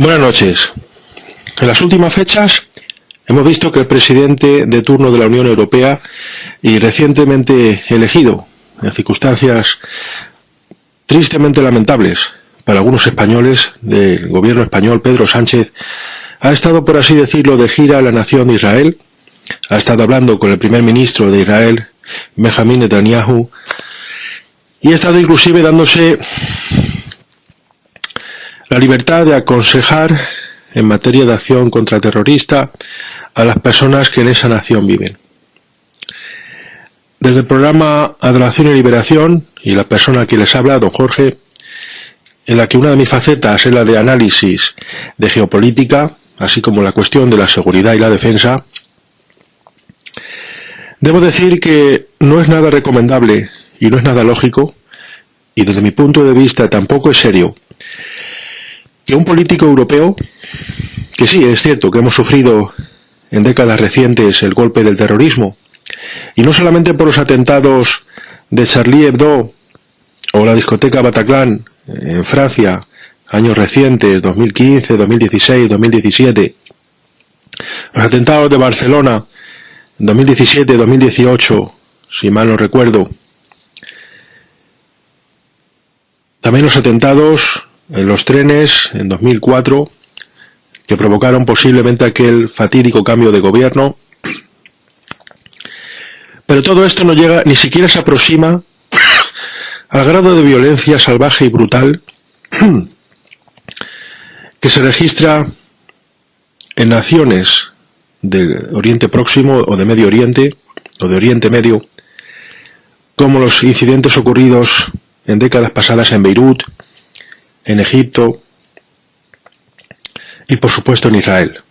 Buenas noches. En las últimas fechas hemos visto que el presidente de turno de la Unión Europea y recientemente elegido, en circunstancias tristemente lamentables para algunos españoles del gobierno español, Pedro Sánchez, ha estado, por así decirlo, de gira a la nación de Israel, ha estado hablando con el primer ministro de Israel, Benjamín Netanyahu, y ha estado inclusive dándose la libertad de aconsejar en materia de acción contraterrorista a las personas que en esa nación viven. Desde el programa Adoración y Liberación, y la persona que les habla, don Jorge, en la que una de mis facetas es la de análisis de geopolítica, así como la cuestión de la seguridad y la defensa, debo decir que no es nada recomendable y no es nada lógico, y desde mi punto de vista tampoco es serio, que un político europeo, que sí, es cierto que hemos sufrido en décadas recientes el golpe del terrorismo, y no solamente por los atentados de Charlie Hebdo o la discoteca Bataclan en Francia, años recientes, 2015, 2016, 2017, los atentados de Barcelona, 2017, 2018, si mal no recuerdo, también los atentados en los trenes en 2004, que provocaron posiblemente aquel fatídico cambio de gobierno. Pero todo esto no llega, ni siquiera se aproxima al grado de violencia salvaje y brutal que se registra en naciones del Oriente Próximo o de Medio Oriente o de Oriente Medio, como los incidentes ocurridos en décadas pasadas en Beirut, en Egipto y por supuesto en Israel.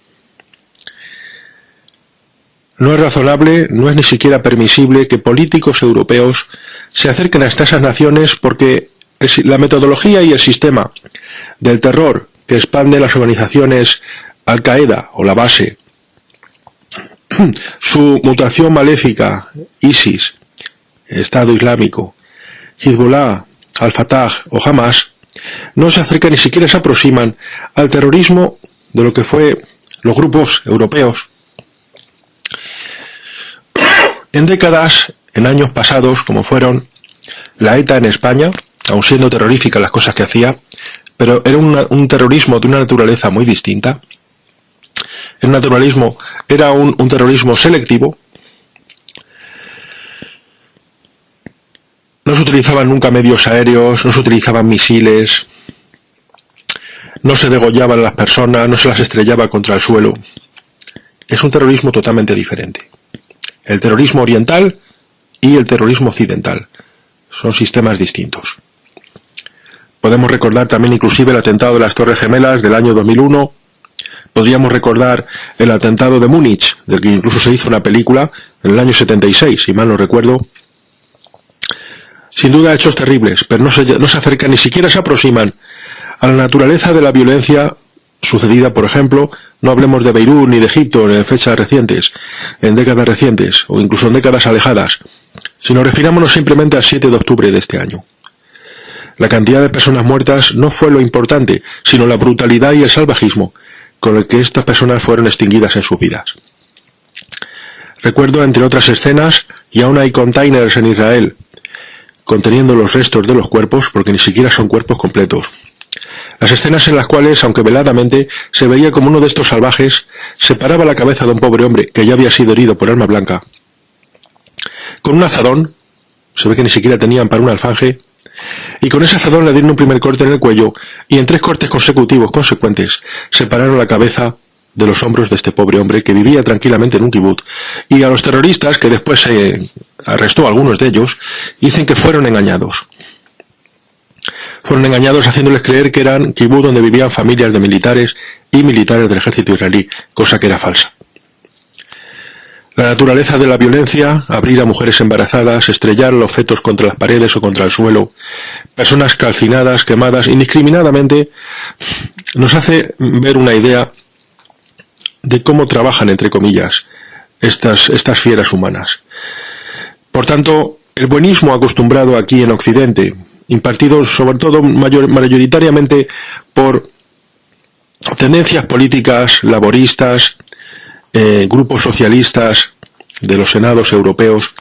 No es razonable, no es ni siquiera permisible que políticos europeos se acerquen hasta esas naciones, porque la metodología y el sistema del terror que expande las organizaciones Al-Qaeda o la base, su mutación maléfica, ISIS, Estado Islámico, Hezbollah, Al-Fatah o Hamas, no se acercan ni siquiera se aproximan al terrorismo de lo que fue los grupos europeos en décadas, en años pasados, como fueron la ETA en España, aun siendo terrorífica las cosas que hacía, pero era un terrorismo de una naturaleza muy distinta. Era un terrorismo selectivo. No se utilizaban nunca medios aéreos, no se utilizaban misiles, no se degollaban a las personas, no se las estrellaba contra el suelo. Es un terrorismo totalmente diferente. El terrorismo oriental y el terrorismo occidental son sistemas distintos. Podemos recordar también inclusive el atentado de las Torres Gemelas del año 2001. Podríamos recordar el atentado de Múnich, del que incluso se hizo una película en el año 76, si mal no recuerdo. Sin duda hechos terribles, pero no se acercan, ni siquiera se aproximan a la naturaleza de la violencia sucedida, por ejemplo, no hablemos de Beirut ni de Egipto en fechas recientes, en décadas recientes, o incluso en décadas alejadas, sino refirámonos simplemente al 7 de octubre de este año. La cantidad de personas muertas no fue lo importante, sino la brutalidad y el salvajismo con el que estas personas fueron extinguidas en sus vidas. Recuerdo, entre otras escenas, y aún hay containers en Israel conteniendo los restos de los cuerpos, porque ni siquiera son cuerpos completos. Las escenas en las cuales, aunque veladamente, se veía como uno de estos salvajes separaba la cabeza de un pobre hombre que ya había sido herido por arma blanca. Con un azadón, se ve que ni siquiera tenían para un alfanje, y con ese azadón le dieron un primer corte en el cuello, y en 3 cortes consecutivos consecuentes separaron la cabeza de los hombros de este pobre hombre que vivía tranquilamente en un kibutz, y a los terroristas, que después se arrestó a algunos de ellos, dicen que fueron engañados. Fueron engañados haciéndoles creer que eran kibutz donde vivían familias de militares y militares del ejército israelí, cosa que era falsa. La naturaleza de la violencia, abrir a mujeres embarazadas, estrellar los fetos contra las paredes o contra el suelo, personas calcinadas, quemadas, indiscriminadamente, nos hace ver una idea de cómo trabajan, entre comillas, estas fieras humanas. Por tanto, el buenismo acostumbrado aquí en Occidente, impartido sobre todo mayoritariamente por tendencias políticas laboristas, grupos socialistas de los senados europeos,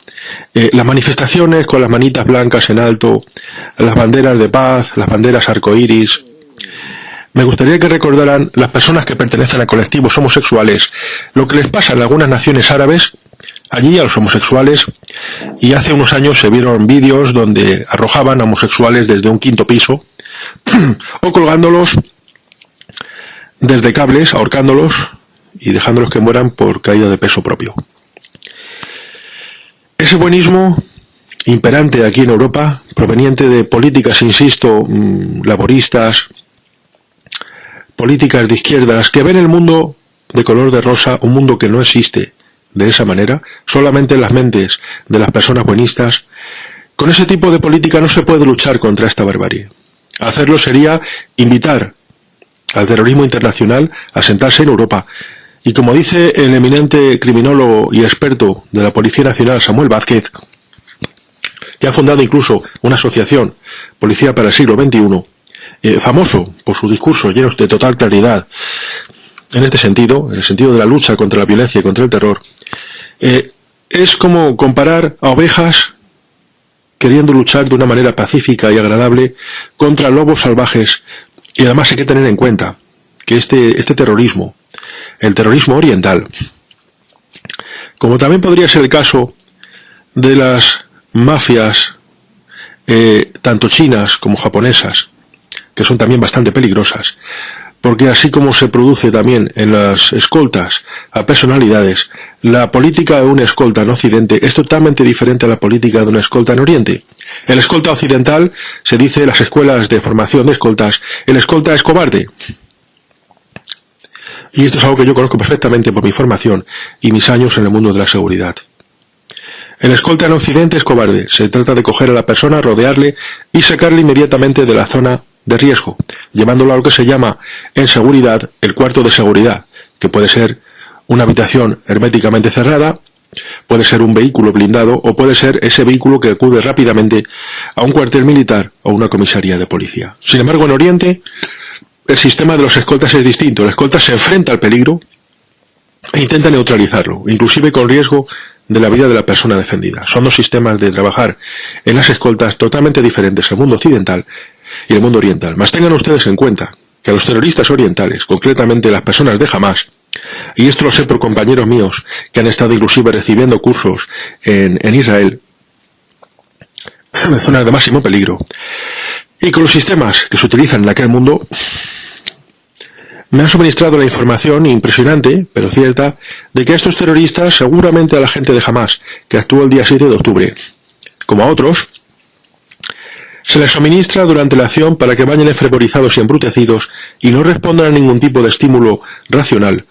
las manifestaciones con las manitas blancas en alto, las banderas de paz, las banderas arcoíris. Me gustaría que recordaran las personas que pertenecen a colectivos homosexuales lo que les pasa en algunas naciones árabes, allí a los homosexuales, y hace unos años se vieron vídeos donde arrojaban a homosexuales desde un 5º piso o colgándolos desde cables, ahorcándolos y dejándolos que mueran por caída de peso propio. Ese buenismo imperante aquí en Europa, proveniente de políticas, insisto, laboristas, políticas de izquierdas, que ven el mundo de color de rosa, un mundo que no existe de esa manera, solamente en las mentes de las personas buenistas. Con ese tipo de política no se puede luchar contra esta barbarie. Hacerlo sería invitar al terrorismo internacional a sentarse en Europa. Y como dice el eminente criminólogo y experto de la Policía Nacional, Samuel Vázquez, que ha fundado incluso una asociación, Policía para el Siglo XXI, famoso por sus discursos llenos de total claridad en este sentido, en el sentido de la lucha contra la violencia y contra el terror, es como comparar a ovejas queriendo luchar de una manera pacífica y agradable contra lobos salvajes. Y además hay que tener en cuenta que este terrorismo, el terrorismo oriental, como también podría ser el caso de las mafias, tanto chinas como japonesas, que son también bastante peligrosas, porque así como se produce también en las escoltas a personalidades, la política de una escolta en Occidente es totalmente diferente a la política de una escolta en Oriente. El escolta occidental, se dice en las escuelas de formación de escoltas, el escolta es cobarde. Y esto es algo que yo conozco perfectamente por mi formación y mis años en el mundo de la seguridad. El escolta en Occidente es cobarde. Se trata de coger a la persona, rodearle y sacarle inmediatamente de la zona de riesgo, llevándolo a lo que se llama en seguridad el cuarto de seguridad, que puede ser una habitación herméticamente cerrada, puede ser un vehículo blindado o puede ser ese vehículo que acude rápidamente a un cuartel militar o una comisaría de policía. Sin embargo, en Oriente el sistema de los escoltas es distinto. El escolta se enfrenta al peligro e intenta neutralizarlo, inclusive con riesgo de la vida de la persona defendida. Son dos sistemas de trabajar en las escoltas totalmente diferentes, el mundo occidental y el mundo oriental. Mas tengan ustedes en cuenta que a los terroristas orientales, concretamente las personas de Hamas, y esto lo sé por compañeros míos que han estado inclusive recibiendo cursos en Israel, en zonas de máximo peligro, y con los sistemas que se utilizan en aquel mundo, me han suministrado la información impresionante, pero cierta, de que a estos terroristas, seguramente a la gente de Hamas, que actuó el día 7 de octubre, como a otros, se les suministra durante la acción para que vayan enfervorizados y embrutecidos y no respondan a ningún tipo de estímulo racional.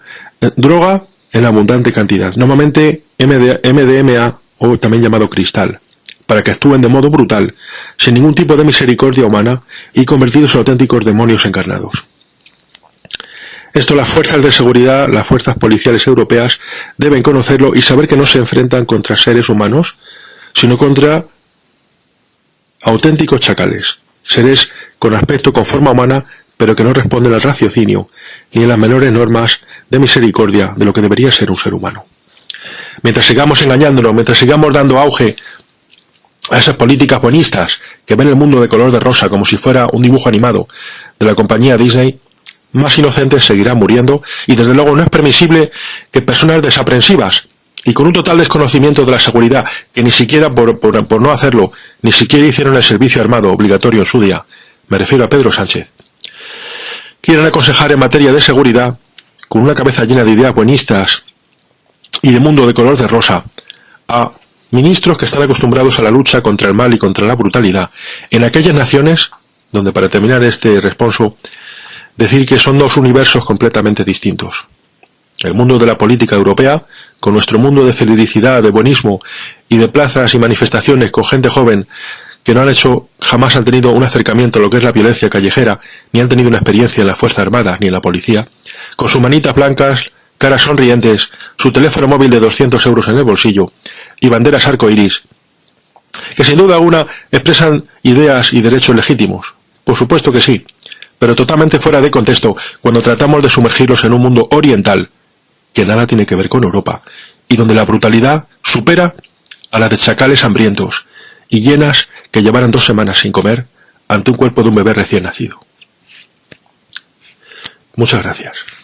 Droga en abundante cantidad, normalmente MDMA o también llamado cristal, para que actúen de modo brutal, sin ningún tipo de misericordia humana y convertidos en auténticos demonios encarnados. Esto las fuerzas de seguridad, las fuerzas policiales europeas deben conocerlo y saber que no se enfrentan contra seres humanos, sino contra auténticos chacales, seres con aspecto con forma humana, pero que no responden al raciocinio ni a las menores normas de misericordia de lo que debería ser un ser humano. Mientras sigamos engañándonos, mientras sigamos dando auge a esas políticas buenistas que ven el mundo de color de rosa como si fuera un dibujo animado de la compañía Disney, más inocentes seguirán muriendo y desde luego no es permisible que personas desaprensivas y con un total desconocimiento de la seguridad, que ni siquiera por no hacerlo, ni siquiera hicieron el servicio armado obligatorio en su día, me refiero a Pedro Sánchez, quieran aconsejar en materia de seguridad, con una cabeza llena de ideas buenistas y de mundo de color de rosa, a ministros que están acostumbrados a la lucha contra el mal y contra la brutalidad, en aquellas naciones donde, para terminar este responso, decir que son dos universos completamente distintos. El mundo de la política europea, con nuestro mundo de felicidad, de buenismo y de plazas y manifestaciones con gente joven que jamás han tenido un acercamiento a lo que es la violencia callejera, ni han tenido una experiencia en las Fuerzas Armadas ni en la policía, con sus manitas blancas, caras sonrientes, su teléfono móvil de 200 euros en el bolsillo y banderas arcoiris, que sin duda alguna expresan ideas y derechos legítimos. Por supuesto que sí, pero totalmente fuera de contexto cuando tratamos de sumergirlos en un mundo oriental que nada tiene que ver con Europa y donde la brutalidad supera a la de chacales hambrientos y hienas que llevaran 2 semanas sin comer ante un cuerpo de un bebé recién nacido. Muchas gracias.